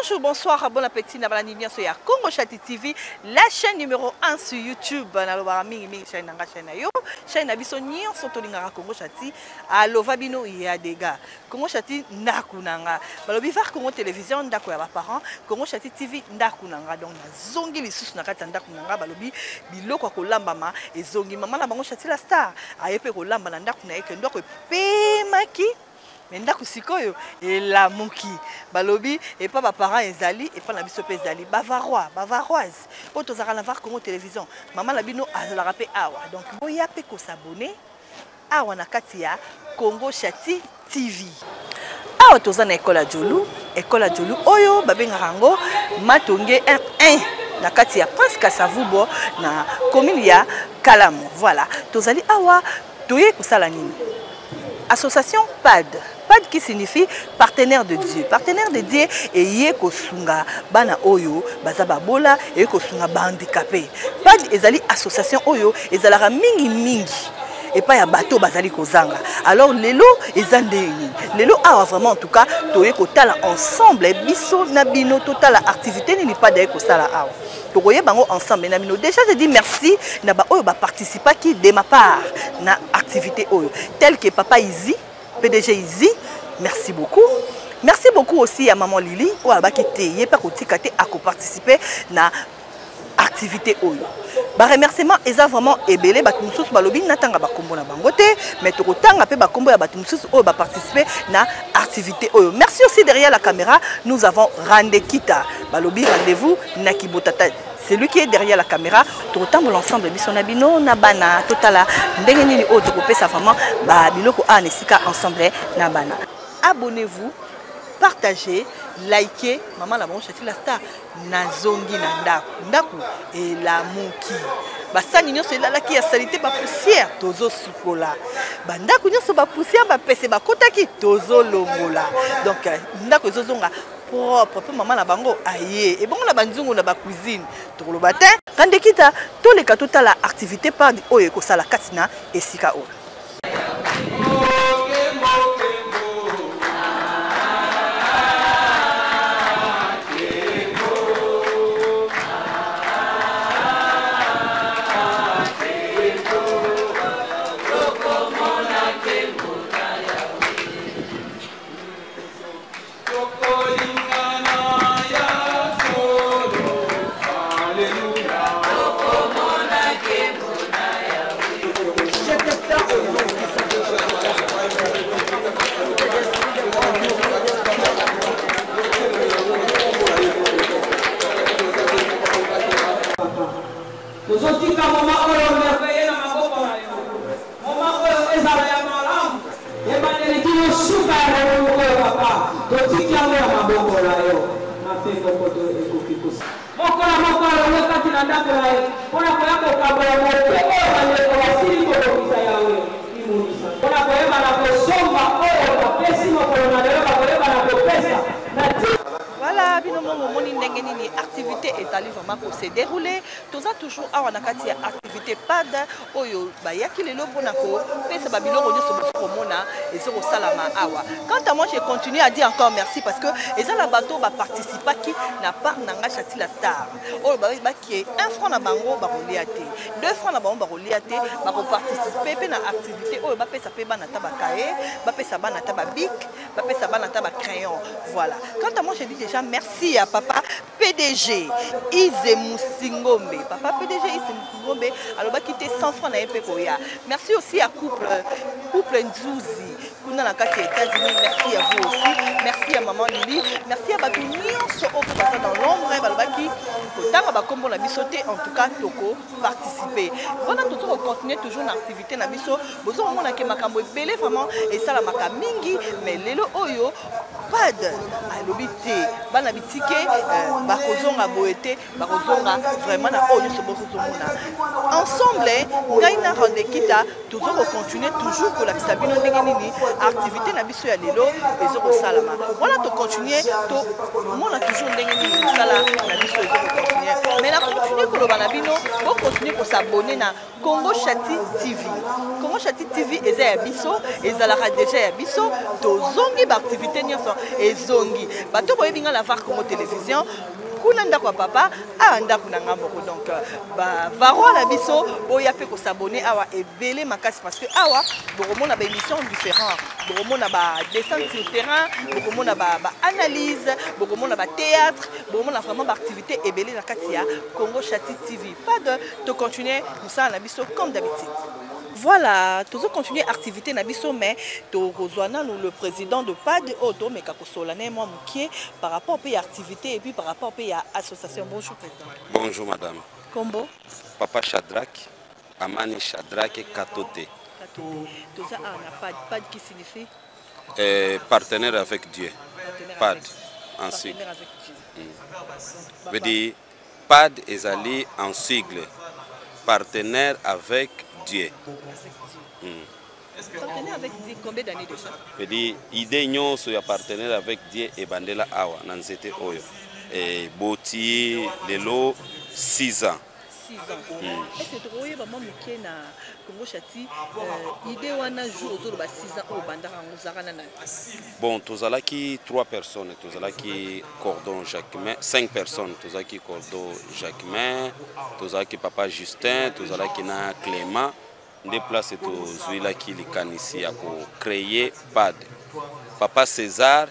Bonjour, bonsoir, bon appétit. Nabalani bien sur Congo Chati TV, la chaîne numéro 1 sur YouTube. Nalobara mingi chaîne nanga chaîne yo. Chaîne nabiso nyon sotolinga Congo Chati. Alova bino ya dega. Congo Chati ndakunanga. Balobi var Congo télévision ndako ya ba parents. Congo Chati TV ndakunanga. Donc zongi lisusu na kati ndakunanga balobi biloko ko lambama ezongi mama na bango Chati la star. Ayepe ko lamba na ndakuna eke ndoko pe maki. Menda kusikoyo la muki balobi et pas ba parents ezali et pas na biso pe ezali bavaroise auto zaka na var Congo télévision maman la bino la rapé awa donc boya pe ko s'abonner awa na kati ya Congo Chati TV awa toza na école ya Jolu oyo babenga rango matonge 1 na kati ya Prince Kasavubo na commune ya Kalamu voilà tozali awa toye ko sala nini association PAD qui signifie partenaire de Dieu. Partenaire de Dieu et yé kosunga bana oyo bazaba bola et kosunga ba handicapé. PAD ezali association oyo ezalaka mingi et pas ya bateau bazali kozanga. Alors lelo ezandeni. Lelo awa vraiment en tout cas toye kotala ensemble biso na bino totala activité ni pas d'ailleurs kosala awa. Tokoye bango ensemble na bino. Déjà je dis merci na ba oyo ba participer qui de ma part na activité oyo tel que papa Izi PDG Izi, merci beaucoup. Merci beaucoup aussi à maman Lili ou à Bakité, pas kotikate à participer na activité oyo. Ba remerciement eza vraiment ebelé batu mususu balobi natanga bakombo na bangote mais tokotanga pe bakombo ya batu mususu oyo ba participer na activité oyo. Merci aussi derrière la caméra, nous avons Randekita. Balobi rendez-vous na Kibotata. C'est lui qui est derrière la caméra. Tout le l'ensemble bisonabino nabana totala ndenge nini o tokopé sa vraiment ba biloko anesika ensemble nabana. Abonnez-vous, partagez, likez maman la bango Chati la star nazongi na ndaku et la muki. Basani nyonso elala ki ya salité ba poussière tozo sukola. Bandaku nyonso ba poussière ba pese ba kotaki tozo longola. Donc ndaku ezozonga propre maman na bango aye et bon na banzungu na ba cuisine to lo batin quand dekita to le katota la activité par oyo ko sala katina esika o voilà, activité est allée vraiment pour se dérouler. Tout ça toujours à Wanakati activité PAD oyo bayaki lelo bonako pesa babilo roni so mona et so salama awa. Quant à moi je continue à dire encore merci parce que eza la bateau ba participer qui na part nanga Chati la star. Oyo ba qui 1 franc na bango ba reliaté. 2 francs na bango ba reliaté ba ko participer pe na activité oyo ba pesa pe bana taba kaé, ba pesa bana taba bic, ba pesa bana taba crayon. Voilà. Quant à moi je dis déjà merci à papa PDG Ize Musingombe. Papa PDG Ize Musingombe alors ba quitter 100 francs na epekoya. Merci aussi à couple Nzouzi. Kuna na kati États-Unis, merci à vous aussi. Merci à maman Lili. Merci à Batou Nyonso au passé dans l'ombre balbaki. Tanga ba kombo na bisoté en tout cas toko participer. Voilà tout on continue toujours l'activité na biso. Bozo mona ke makambo ebele vraiment et ça la makamingi mais lelo oyo PAD alobité bana bitike bakozonga boete bakozonga vraiment na oyo so bozomona ensemble ngaina Randekita toujours continuer toujours pour la sabino ndenge nini activité na biso ya lelo ezoko salama voilà to continuer to mona toujours ndenge nini sala na biso ezoko continuer mais la continue koloba na bino bo continue ko s'abonner na Congo Chati TV. Congo Chati TV eza ya biso ezalaka déjà ya biso tozongi ba activité nyonso ezongi bato boyebi nga la VAR Congo Télévision kuna ndako ya papa awa ndako na nga moko donc bavaro na biso boya mpe kosabone awa ebele makasi parce que awa bokomona baémission différent bokomona badescente sur terrain bokomona baanalyse bokomona bathéâtre bokomona vraiment baactivité ebele na kati ya Congo Chati TV pas de to continuer mosala na biso comme d'habitude. Voilà, toujours continuer activité na biso mais to rejoindre le président de PAD auto mais kako solane moi mukie par rapport à activité et puis par rapport à association. Bonjour président. Bonjour madame. Combo Papa Shadrach, Amani Shadrach et Katote. Tout ça on a PAD qui signifie partenaire avec Dieu. PAD ensuite. Veut dire PAD est allé en sigle partenaire avec Dieu. Partenaire avec Dieu, combien d'années déjà? Je dis, idée nyonso ya partenaire avec Dieu et bandela awa nanzete oyo. Et boti lelo 6 ans. 6 ans. Est-ce que tu vois vraiment muké na Congo Chati idée wana jour autour de 6 ans au bandara nguzarana na. Bon, tozalaki 3 personnes, tozalaki cordon Jacquemin, 5 personnes, tozalaki cordon Jacquemin, tozalaki papa Justin, tozalaki na Clément. Des places tozwilaki likanisi ya ko créer PAD. Papa César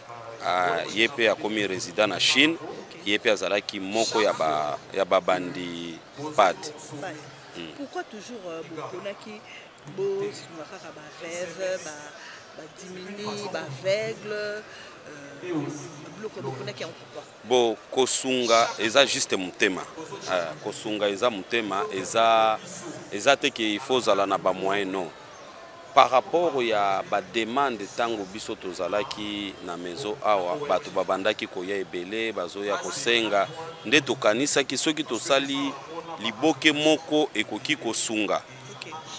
yepe a commis résident na Chine, yepe azalaki moko ya ba bandi PAD. Pourquoi toujours bokonaki bo sunaka ba rêve ba diminuer ba aveugle bo kosunga eza juste mutema kosunga eza mutema eza te ke il faut zala na ba moyen non par rapport ya ba demande tango biso tozalaki na mezo awa bato babandaki koya ebele bazoya kosenga nde tokanisaki soki tosali liboke moko ekoki kosunga.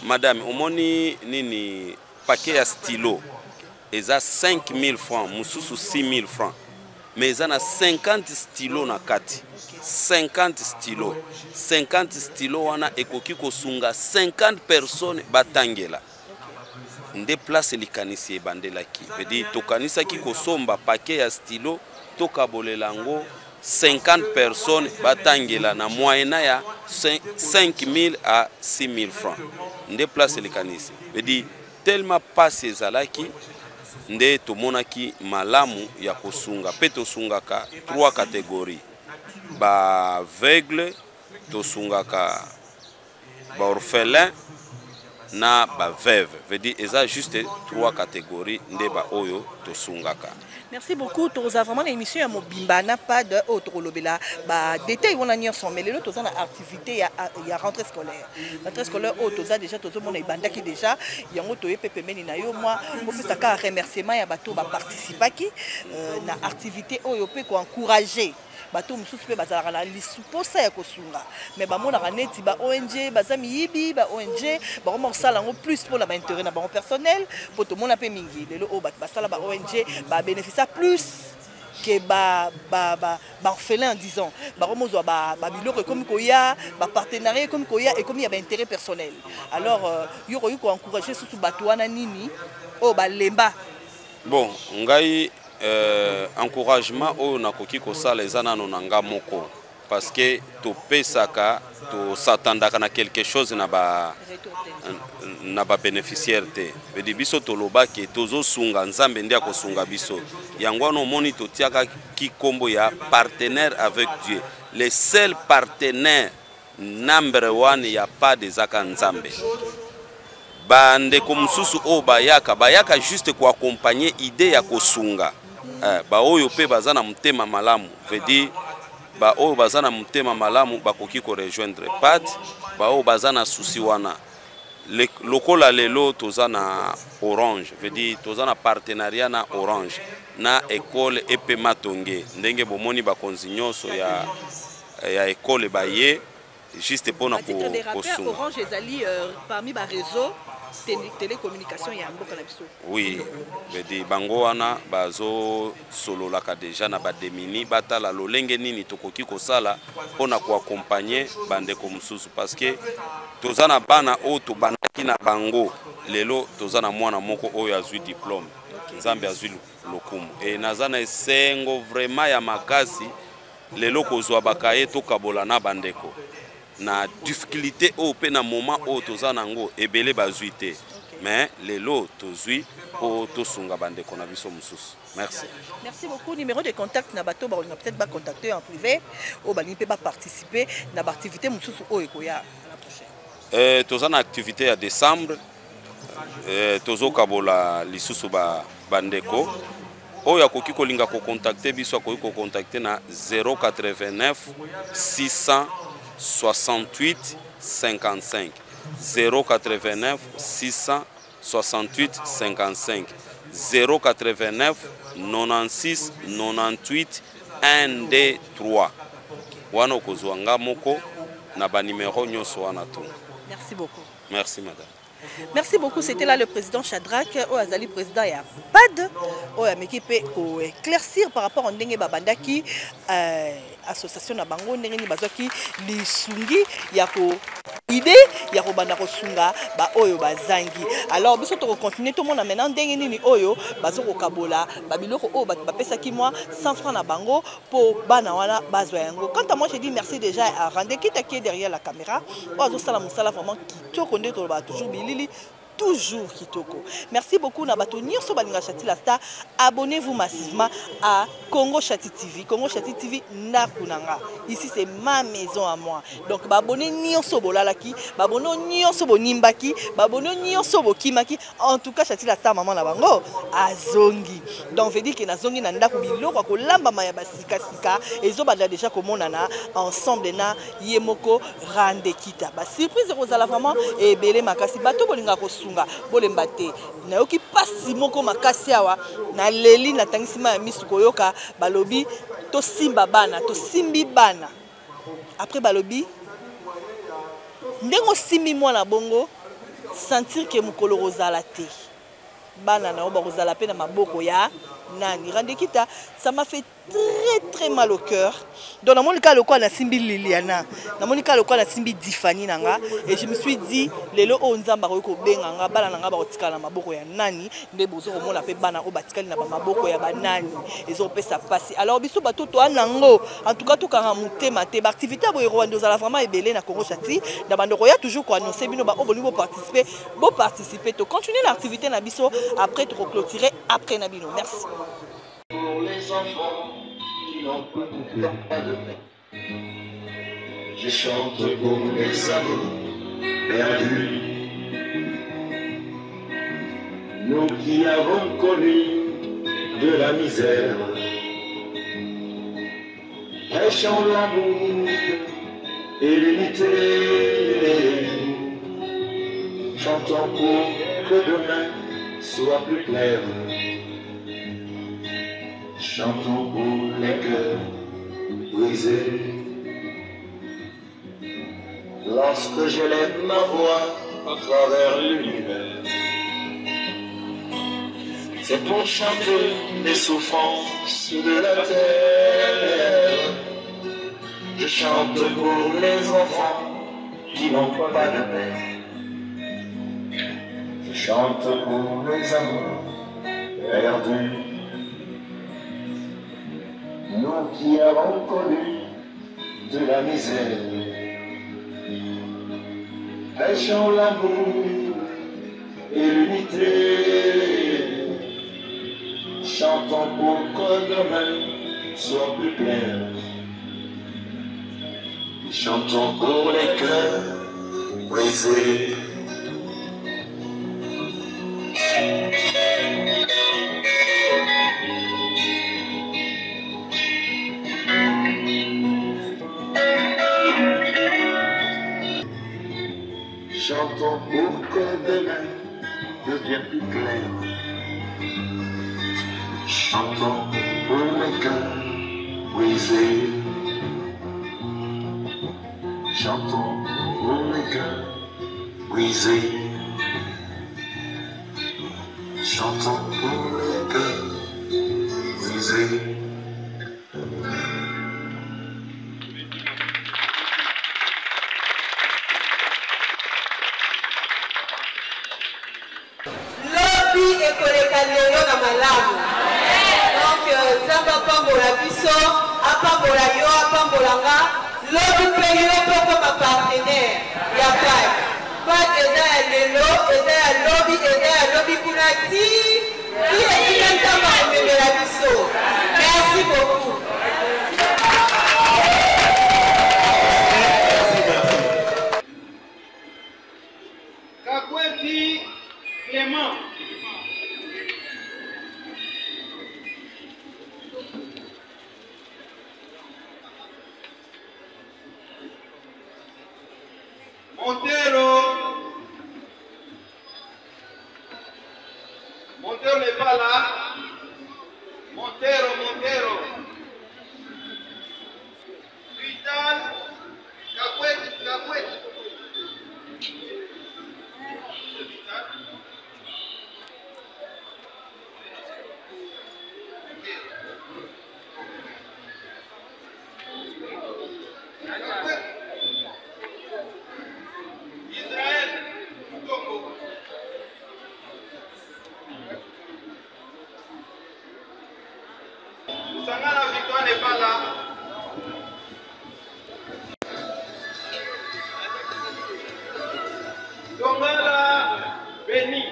Madame omoni nini paquet ya stylo eza 5000 francs, mususu 6000 francs. Mais ils ont 50 stylos na kati. 50 stylos. 50 stylos wana ekoki kosunga 50 personnes batangela. Nde place likanisi ebandelaki. Veut dire tokanisa ki kosomba paquet ya stylo tokabolelango 50 personnes batangela na moyena ya 5000 à 6000 francs. Nde place likanisi. Veut dire tellement passe ezalaki nde tomonaki malamu ya kosunga pe tosungaka 3 catégories ba aveugle tosungaka ba orphelin na ba veuve veut dire eza juste 3 catégories nde ba oyo tosungaka. Merci beaucoup. Tu as vraiment l'émission à Mobimba, n'a pas de autre lobela. Bah, détails on a mis ensemble. Mais là, tu as une activité, il y a rentrée scolaire. Rentrée scolaire, tu as déjà tout le monde est banda qui déjà. Il y a un autre pépé meni na yo moi. Pour que ça car remerciement, il y a bateau va participer qui na activité au peut encourager. Bato mususu pe bazala na lisuposa ya kosunga mais ba mona neti ba ONG bazami yibi ba ONG ba ko sala ngo plus pour la intérêt na ba personnel pour tout monde pe mingi lelo o ba sala ba ONG ba bénéficier plus que ba orphelin disons ba ko mozwa ba biloko comme koya ba partenariat comme koya et comme il y a ba intérêt personnel alors yo ko encourager surtout bato wana nini o ba lemba bon ngai encouragement au nakoki kosala ezana nanga moko parce que to pesaka to s'attendaka na quelque chose na ba bénéficiaire te veut dire biso to loba ke tozo sunga nzambe ndia ko sunga biso yango no moni to tiaka ki kombo ya partenaire avec Dieu le seul partenaire number 1 ya pas de zaka nzambe bande komsusu o bayaka juste ko accompagner idée ya kosunga ba oyo pe bazana mutema malamu veut dire ba oyo bazana mutema malamu bakoki ko rejoindre PAD ba oyo bazana souci wana lokola lelo tozana Orange veut dire tozana partenariat na Orange na école EP Matonge ndenge bomoni bakonzi nyonso ya école baye juste pour na ko Orange ezali parmi ba réseau télécommunication ya mboka na biso. Oui, bedi bango wana bazo sololaka déjà na bademini batala lolenge nini tokoki kosala mpona koaccompagner bandeko mosusu parce que toza na bana oyo tobandaki na bango lelo toza na mwana moko oyo azwi diplôme nzambe azwi lokumu e naza na esengo vraiment ya makasi lelo kozwa bakaye tokabola na bandeko na difficulté oyo mpe na moment oyo toza nango ebele bazwi te mais lelo tozwi po tosunga bandeko na biso mosusu. Merci. Merci beaucoup. Numéro de contact na bato ba peut-être ba contacter en privé ou ba peut pas participer na ba activité mosusu oyo ekoya à la prochaine. Toza na activité ya décembre tozo kabola lisusu ba bandeko oyo akoki kolinga ko contacter biso akoki ko contacter na 089 668 55 089 668 55 089 96 98 123 wana okozwa nga moko na ba numéro nyonso wana tu. Merci beaucoup. Merci madame. Merci beaucoup. C'était là le président Shadrack, Azali président ya PAD, qui peut éclaircir par rapport à Ndenge Babandaki, association na bango Ndenge Bazaki, li sungi yako idée yako bandako sunga ba oyo bazangi. Alors biso to continuer tout le monde maintenant Ndenge nini oyo bazoko kabola babiloko oyo bapesa ki moi 100 francs na bango pour bana wana bazwa yango. Quant à moi je dis merci déjà à Randeki qui est derrière la caméra. Ozo sala musala vraiment kitoko nde to ba toujours bilili toujours kitoko. Merci beaucoup na bato nyonso balinga Chati la Star. Abonnez-vous massivement à Congo Chati TV. Congo Chati TV na kunanga. Ici c'est ma maison à moi. Donc abonnez nyonso bolalaki, abonnez nyonso bonimbaki, abonnez nyonso bokimaki. En tout cas Chati la Star maman na bango azongi. Donc veut dire que na zongi na ndako biloko ko lamba maya basika sika ezo bada déjà komonana ensemble na yemoko Randekita. Ba surprise kozala vraiment et belé makasi bato bolinga ko sunga bolemba te na yoki pasi moko makasi awa na leli na tangisima ya misu koyoka balobi to simba bana to simbi bana après balobi ndengo simbi mwana bongo sentir que mukolo rozala te bana na oba rozala pe na maboko ya nani Randekita. Ça m'a fait très mal au cœur. Donc dans mon cas le quoi na simbi Liliana, dans mon cas le quoi na simbi Difani nanga et je me suis dit lelo o nzamba ko benganga bana nanga ba kotika na maboko ya nani nde bozo ko mona pe bana o batikali na ba maboko ya banani ezo pesa passer. Alors biso bato to anango en tout cas to kanga mutema te ba activité bo Rwanda za vraiment ebele na Congo Chati na bando ko ya toujours ko annoncer bino ba oboni bo participer to continuer l'activité na biso après to clôturer après na bino. Merci. Pour les enfants qui n'ont pas de paix, je chante pour les amours perdus. Nous qui avons connu de la misère, prêchons l'amour et l'unité. Chantons pour que demain soit plus clair. Chantons pour les cœurs brisés. Lorsque je lève ma voix à travers l'univers, c'est pour chanter les souffrances de la terre. Je chante pour les enfants qui n'ont pas de paix. Je chante pour les amours perdus. Nous qui avons connu de la misère, prêchons l'amour et l'unité. Chantons pour que demain soit plus clair. Chantons pour les cœurs brisés. Chantons pour que demain devienne plus clair. Chantons pour les cœurs brisés. Chantons pour les cœurs brisés. chantant pour les cœurs brisés. Lobi ekoleka lelo na malamu. Donc nzambe apambola biso, apambola yo, apambola nga. Lobi mpe yo mpe koma partenaire ya PAC. PAC eza ya lelo, eza ya lobi, eza ya lobi kuna ti esika nzambe akomemela biso. Merci beaucoup. Kakweti Clément. Montero n'est pas là. Montero. Vital Kakwet. Sangala Victoire n'est pas là. Dongala Béni.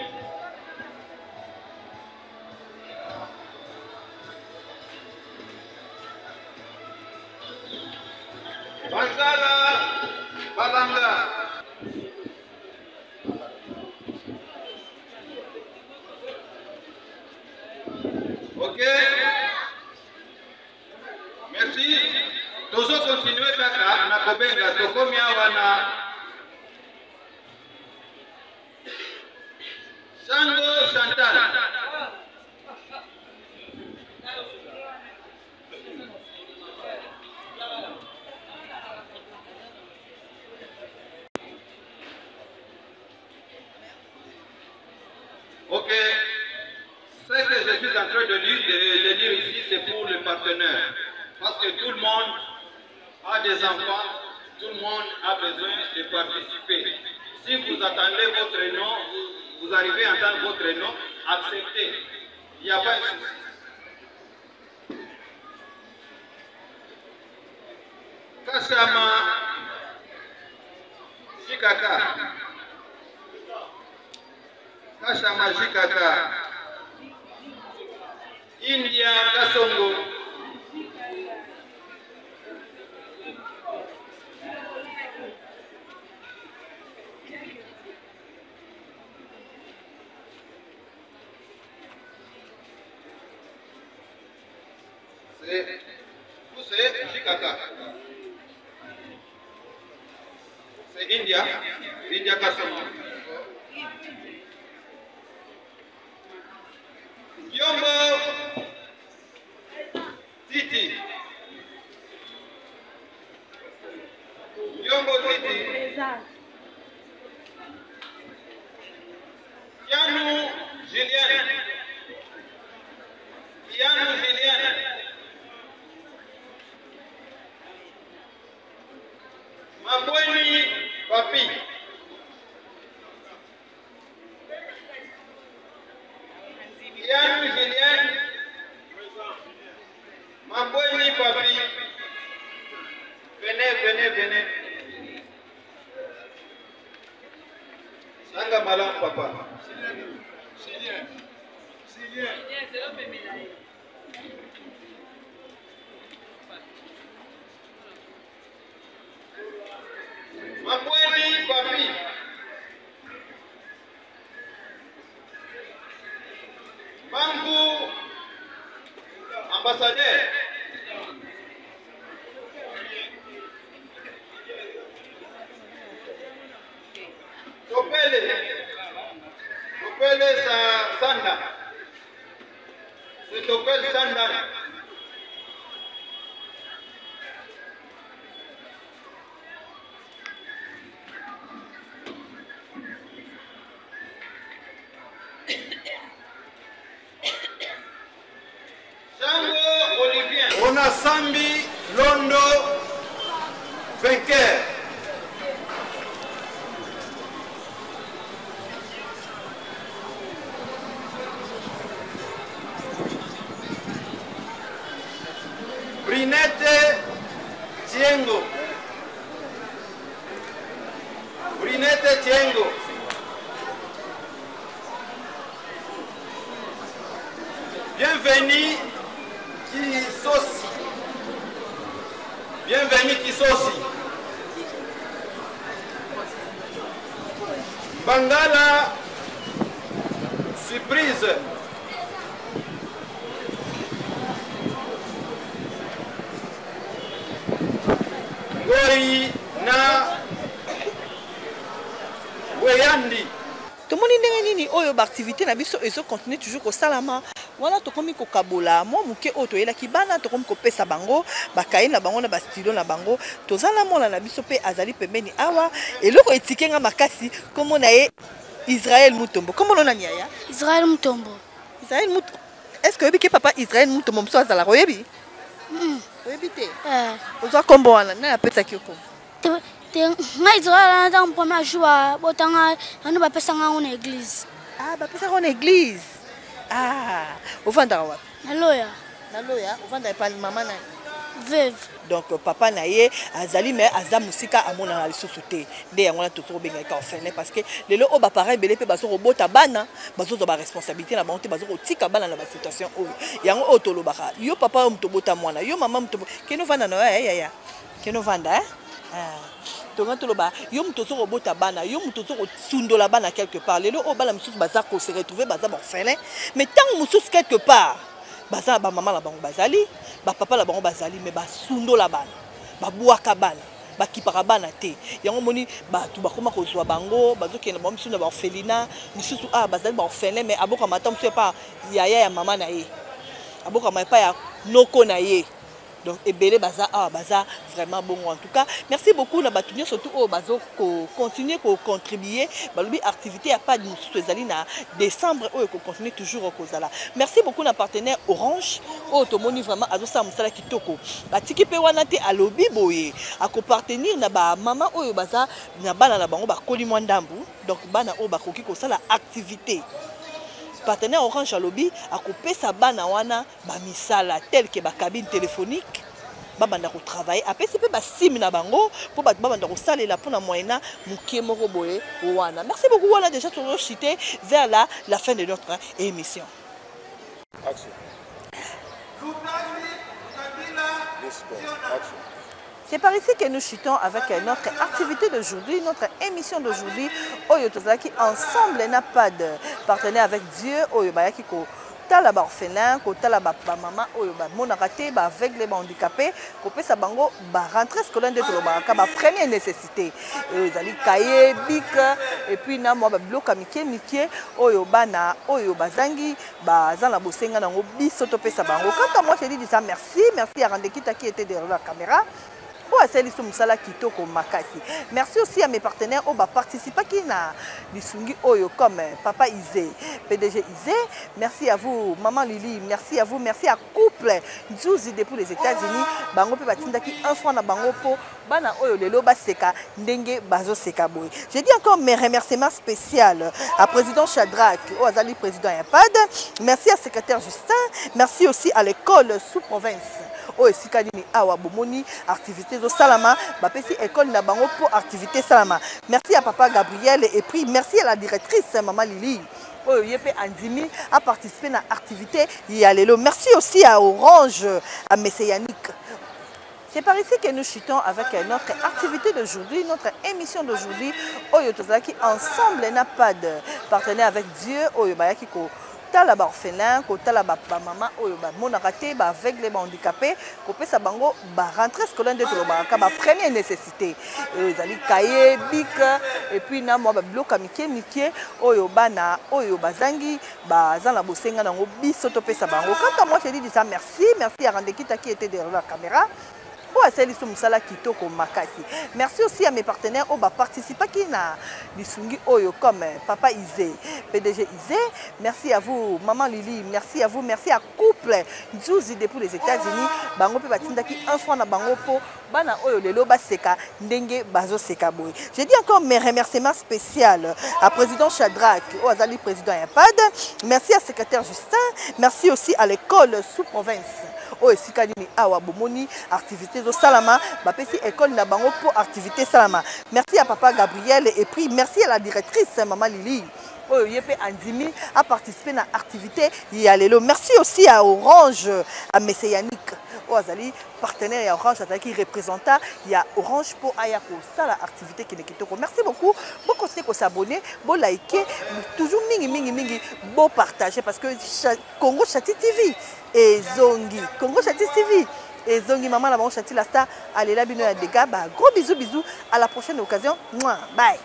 Banzala Balanga. Ok. Merci. Tozo continuer kaka na kobenga tokomi awa na Sango Chantal. Ok. Ce que je suis en train de lire ici, c'est pour le partenaire. Parce que tout le monde a des enfants, tout le monde a besoin de participer. Si vous attendez votre nom, vous arrivez à entendre votre nom, acceptez. Il n'y a pas de souci. Kasama Jikaka. Kasama Jikaka. India Kasongo. C'est Jikaka. C'est India Kasongo. Yombo Titi. Yanou Julien. Mabweni Papi. Yanou Julien. Mabweni Papi. Venez. Sanga malam papa. Julien. Mabweni Papi. Bangu ambassadeur. Topele Sanda. C'est Topele Sanda. Nzambi Londo, vainqueur. Brinette Tiengo. Brinette Tiengo. Bienvenue Kisosi. Bienvenue Kisosi. Bangala Surprise. Goi na Weyandi. Tout le monde est oyo activité na biso ezo continue toujours au salama. Wana to komi ko kabola mo muke oto yela kibana to komi ko pesa bango bakaye na bango na ba stylo na bango tozala mona na biso pe azali pembeni awa eloko etikenga makasi komo na ye Israël Mutombo. Comment on a nia ya? Israël Mutombo. Israël Mutombo. Est-ce que que papa Israël Mutombo mso azala royebi? Royebi te. Ozo kombo wana na pesa kyoko. Nga Israël na premier jour botanga anu ba pesa nga na église. Ah ba pesa nga na église. Ah, ovanda wa. Na loya. Na loya, ovanda pa maman na. Veuve. Donc papa na ye azali mais aza musika amona na lisusu te. Nde yango na toto benga ka ofene parce que lelo o ba pareil belé pe bazo robota bana, bazo ba responsabilité na bango te bazo tika bana na ba situation oyo. Yango o tolobaka. Yo papa o mtobota mwana, yo mama mtobo. Keno vanda na ya. Keno vanda toloba yo mutozo robota bana yo mutozo sundola bana quelque part lelo o bala mususu baza ko se retrouver baza orphelin mais tant mususu quelque part baza ba maman la bango bazali ba papa la bango bazali mais ba sundola bana ba buaka bana ba kipaka bana te yango moni ba tu ba koma ko zwa bango bazo kena ba mususu na ba orphelina mususu bazali ba orphelin mais aboka matam mususu pa yaya ya mama na ye aboka ma pa ya noko na ye. Donc, Ebele Baza, Baza, vraiment bon. En tout cas, merci beaucoup. Na batunia surtout au Bazo continuer à contribuer. Balubi activité à pas de na décembre où continue toujours au Kozala. Merci beaucoup na partenaire Orange. Au Tomoni vraiment azo sa musala kitoko. Batiki pe wana te a lobby boye. A ko partenaire na ba mama oyo Baza na bana na bango ba koli mwandambu. Donc bana o ba koki ko sala activité. Partenaire Orange à lobby a coupé sa bana wana ba misala tel que ba cabine téléphonique ba banda ko travailler après c'est ba sim na bango pour ba banda ko salela pour na moyena mukie moko boye wana. Merci beaucoup wana déjà toujours chité vers la fin de notre émission. Action. C'est par ici que nous chutons avec notre activité d'aujourd'hui, notre émission d'aujourd'hui. Oyo tozalaki ensemble n'a pas de partenaire avec Dieu. Oyo bayaki ko tala ba orphelin, ko tala ba maman, oyo ba monarate, ba aveugle, ba handicapé, ko pesa bango ba rentrée scolaire de toloba ka ba première nécessité. Ezali cahier, bic et puis na moi ba bloka mikie oyo bana oyo bazangi ba zana bosenga nango biso to pesa bango. Quand moi je dis ça merci à Randekita qui était derrière la caméra. Merci aussi à mes partenaires qui ont participé à Lisungi Oyo comme Papa Izé, PDG Izé. Merci à vous, Maman Lili. Merci à vous. Merci à Couple Djouzi depuis les États-Unis. Bango pe batinda ki un franc na bango po bana oyo lelo ba seka ndenge bazo seka boy. Je dis encore mes remerciements spéciaux à président Shadrach, au Azali président Impad. Merci à secrétaire Justin. Merci aussi à l'école sous-province. Oh Sikadini Awa Bomoni activité de Salama, bapesi école na bango pour activité Salama. Merci à papa Gabriel et puis merci à la directrice Maman Lili. Oh Yepe Andimi a participé à l'activité Yalelo. Merci aussi à Orange, à Messianique. C'est par ici que nous chutons avec notre activité d'aujourd'hui, notre émission d'aujourd'hui. Oyo tozalaki ensemble n'a pas de partenaire avec Dieu. Oyo bayaki ko tala ba orphelin, ko tala ba maman oyo ba monarate, ba aveugle, ba handicapé, ko pesa bango ba rentrée scolaire de toloba ka ba première nécessité. Ezali cahier, bic et puis na moi ba bloka mikie oyo bana oyo bazangi ba zana bosenga nango biso to pesa bango. Quand moi je dis ça merci à Randekita qui était derrière la caméra. Oh, asali so musala kitoko makasi. Merci aussi à mes partenaires qui ont participé qui na lisungi oyo comme Papa Izé, PDG Izé. Merci à vous Maman Lili, merci à vous, merci à couple Nzuzi depuis les États-Unis. Bango pe batinda ki un franc na bango po bana oyo lelo ba seka ndenge bazo seka boy. Je dis encore mes remerciements spéciaux à président Shadrach, au azali président Impad. Merci à secrétaire Justin, merci aussi à l'école sous-province. Oh esikani ni awa bomoni activité de Salama, ba pesi école na bango pour activité Salama. Merci à papa Gabriel et puis merci à la directrice Maman Lili. Oh yepe Andimi a participé à l'activité Yalelo. Merci aussi à Orange, à Messe Yannick. Oh azali partenaire à Orange qui représente il y a Orange pour Ayako. Ça l'activité qui n'est que trop. Merci beaucoup. Bon conseil qu'on s'abonner, bon liker, toujours mingi bon partager parce que Congo Chati TV et Zongi Congo Chati TV et Zongi maman la maman Chati la star allez là bino ya dégâts. Gros bisous à la prochaine occasion. Bye.